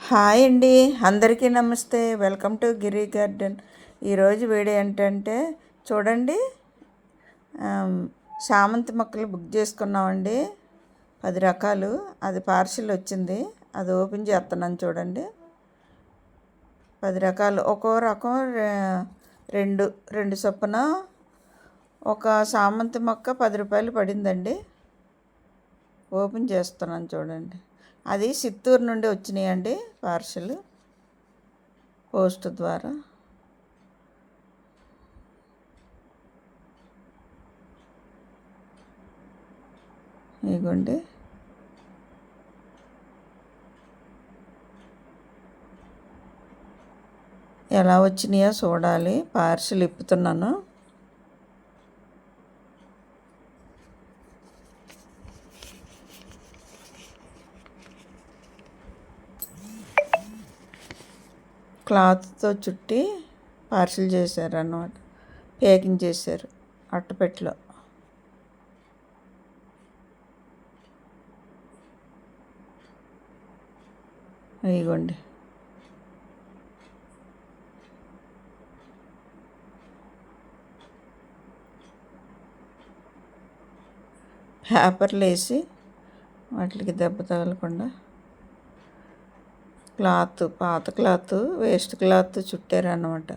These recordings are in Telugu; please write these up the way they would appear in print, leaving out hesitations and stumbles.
హాయ్ అండి, అందరికీ నమస్తే. Welcome to Giri garden. ఈరోజు వీడియో ఏంటంటే చూడండి, చామంతి మొక్కలు బుక్ చేసుకున్నామండి. 10 రకాలు. అది పార్సిల్ వచ్చింది, అది ఓపెన్ చేస్తున్నాను చూడండి. 10 రకాలు, ఒక్కో రకం రెండు రెండు చొప్పున. ఒక చామంతి మొక్క 10 రూపాయలు పడిందండి. ఓపెన్ చేస్తున్నాను చూడండి. అది చిత్తూరు నుండి వచ్చినాయండి పార్సల్, పోస్ట్ ద్వారా. ఇగోండి, ఎలా వచ్చినాయో చూడాలి. పార్సల్ ఇప్పుతున్నాను. క్లాత్తో చుట్టి పార్సిల్ చేశారు అన్నమాట, ప్యాకింగ్ చేశారు అట్టపెట్టెలో. ఇదిగోండి, పేపర్లు వేసి వాటికి దెబ్బ తగలకుండా క్లాత్, పాత క్లాత్, వేస్ట్ క్లాత్ చుట్టారు అన్నమాట.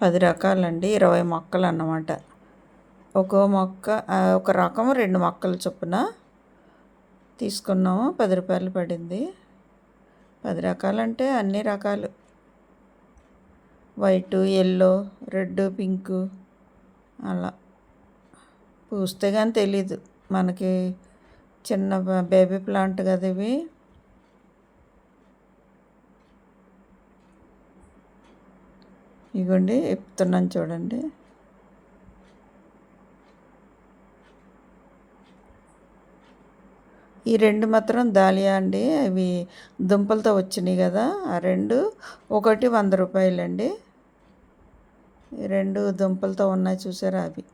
పది రకాలండి, 20 మొక్కలు అన్నమాట. ఒక్కో మొక్క ఒక రకం 2 మొక్కలు చొప్పున తీసుకున్నాము. 10 రూపాయలు పడింది. 10 రకాలంటే అన్ని రకాలు, వైటు, ఎల్లో, రెడ్, పింకు, అలా పూస్తే కానీ తెలీదు మనకి. చిన్న బేబీ ప్లాంట్ కదా ఇవి. ఇగోండి, ఇప్పుతున్నాను చూడండి. ఈ 2 మాత్రం దాలియా అండి. అవి దుంపలతో వచ్చినాయి కదా, ఆ 2 ఒకటి 100 రూపాయలండి. ఈ 2 దుంపలతో ఉన్నాయి చూసారా, అవి.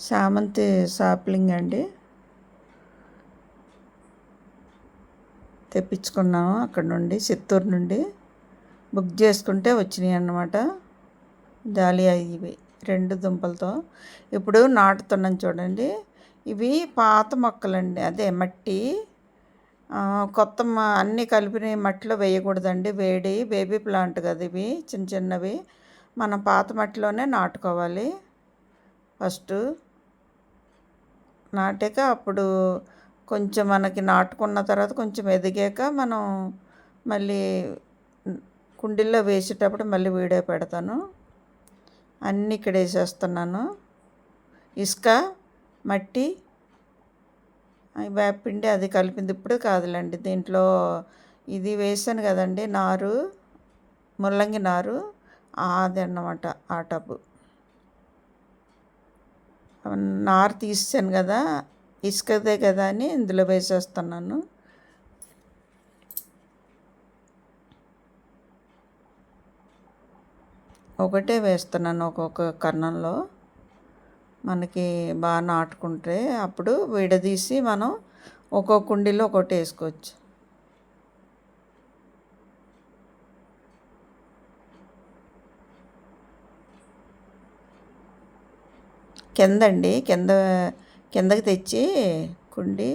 చామంతి సాప్లింగ్ అండి, తెప్పించుకున్నాము అక్కడ నుండి, చిత్తూరు నుండి బుక్ చేసుకుంటే వచ్చినాయి అన్నమాట. దాలియా ఇవి 2 దుంపలతో. ఇప్పుడు నాటుతున్నాను చూడండి. ఇవి పాత మొక్కలండి, అదే మట్టి. కొత్త అన్నీ కలిపిన మట్టిలో వేయకూడదండి, వేడి. బేబీ ప్లాంట్ కదా ఇవి, చిన్న చిన్నవి. మనం పాత మట్టిలోనే నాటుకోవాలి. ఫస్ట్ నాటాక అప్పుడు కొంచెం మనకి నాటుకున్న తర్వాత కొంచెం ఎదిగాక మనం మళ్ళీ కుండీల్లో వేసేటప్పుడు మళ్ళీ వీడియో పెడతాను. అన్నీ ఇక్కడ వేసేస్తున్నాను. ఇసుక, మట్టి, వేపపిండి అది కలిపింది ఇప్పుడు కాదులేండి. దీంట్లో ఇది వేసాను కదండి, నారు, ముల్లంగి నారు, అది అన్నమాట. ఆ టబ్బు నారు తీసాను కదా, ఇసుకదే కదా అని ఇందులో వేసేస్తున్నాను. ఒకటే వేస్తున్నాను ఒక్కొక్క కన్నంలో. మనకి బాగా నాటుకుంటే అప్పుడు విడదీసి మనం ఒక్కొక్క కుండీలో ఒకటి వేసుకోవచ్చు. కిందకి తెచ్చి కుండి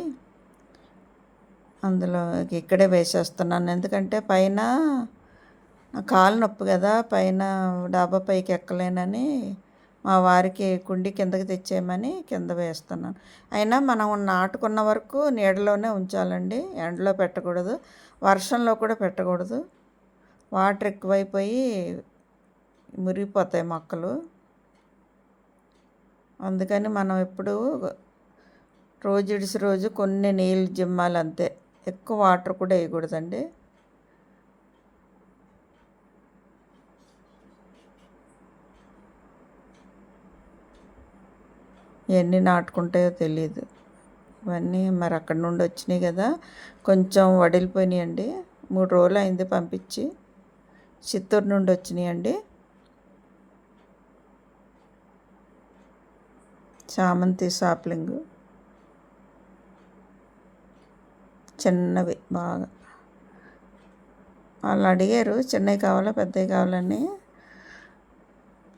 అందులో ఇక్కడే వేసేస్తున్నాను. ఎందుకంటే పైన కాలు నొప్పి కదా, పైన డాబా పైకి ఎక్కలేనని మా వారికి కుండి కిందకి తెచ్చేయమని కింద వేస్తున్నాను. అయినా మనం నాటుకున్న వరకు నీడలోనే ఉంచాలండి, ఎండలో పెట్టకూడదు, వర్షంలో కూడా పెట్టకూడదు. వాటర్ ఎక్కువైపోయి మురిగిపోతాయి మొక్కలు. అందుకని మనం ఎప్పుడు రోజు ఇడిసి రోజు కొన్ని నీళ్ళు జిమ్మాలి అంతే. ఎక్కువ వాటర్ కూడా వేయకూడదండి. ఎన్ని నాటుకుంటాయో తెలియదు. ఇవన్నీ మరి అక్కడ నుండి వచ్చినాయి కదా, కొంచెం వడిలిపోయినాయండి. 3 రోజులు అయింది పంపించి. చిత్తూరు నుండి వచ్చినాయండి. చామంతి సాప్లింగు చిన్నవి బాగా. వాళ్ళు అడిగారు చిన్నవి కావాలా పెద్దవి కావాలని.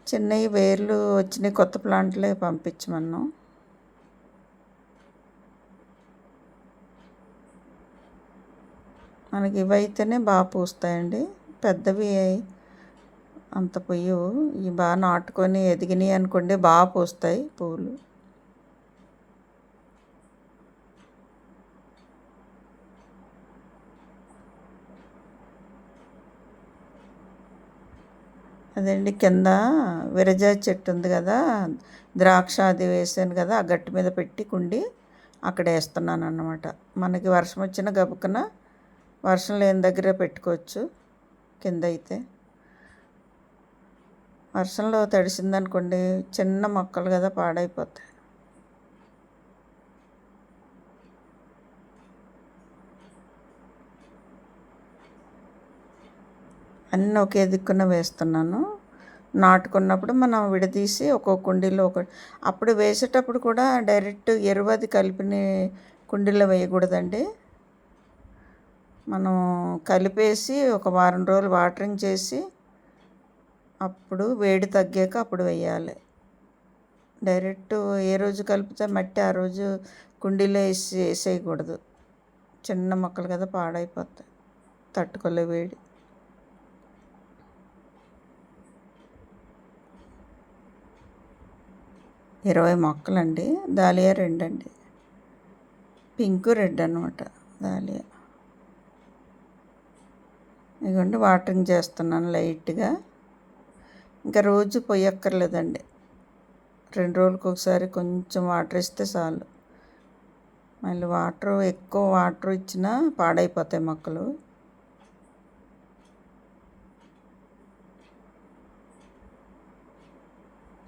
చిన్నవి వేర్లు వచ్చినాయి, కొత్త ప్లాంట్లే పంపించమన్నాం. మనకి ఇవైతేనే బాగా పూస్తాయండి. పెద్దవి అంత పొయ్యవు. ఇవి బాగా నాటుకొని ఎదిగినాయి అనుకోండి బాగా పూస్తాయి పువ్వులు. అదండి కింద విరజా చెట్టు ఉంది కదా, ద్రాక్ష అది వేసాను కదా, ఆ గట్టు మీద పెట్టి కుండి అక్కడ వేస్తున్నాను అన్నమాట. మనకి వర్షం వచ్చిన గబుక్కున వర్షం లేని దగ్గర పెట్టుకోవచ్చు. కింద అయితే వర్షంలో తడిసిందనుకోండి చిన్న మొక్కలు కదా పాడైపోతాయి. అన్నీ ఒకే దిక్కున వేస్తున్నాను. నాటుకున్నప్పుడు మనం విడదీసి ఒక్కొక్క కుండీలో అప్పుడు వేసేటప్పుడు కూడా డైరెక్ట్ ఎరువు అది కలిపిన కుండీలో వేయకూడదండి. మనం కలిపేసి ఒక వారం రోజులు వాటరింగ్ చేసి అప్పుడు వేడి తగ్గాక అప్పుడు వేయాలి. డైరెక్ట్ ఏ రోజు కలిపితే మట్టి ఆ రోజు కుండీలో వేసేయకూడదు. చిన్న మొక్కలు కదా పాడైపోతాయి, తట్టుకోలే వేడి. ఇరవై మొక్కలండి. దాలియా 2 అండి. పింక్ రెడ్ అనమాట దాలియా. ఇదిగోండి వాటరింగ్ చేస్తున్నాను లైట్గా. ఇంకా రోజు పొయ్యక్కర్లేదండి. 2 రోజులకు ఒకసారి కొంచెం వాటర్ ఇస్తే చాలు. మళ్ళీ ఎక్కువ వాటర్ ఇచ్చినా పాడైపోతాయి మొక్కలు.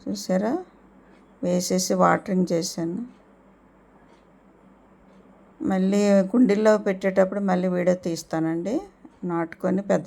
చూసారా, వేసేసి వాటరింగ్ చేశాను. మళ్ళీ కుండీల్లో పెట్టేటప్పుడు మళ్ళీ వీడియో తీస్తానండి. నాటుకొని పెద్ద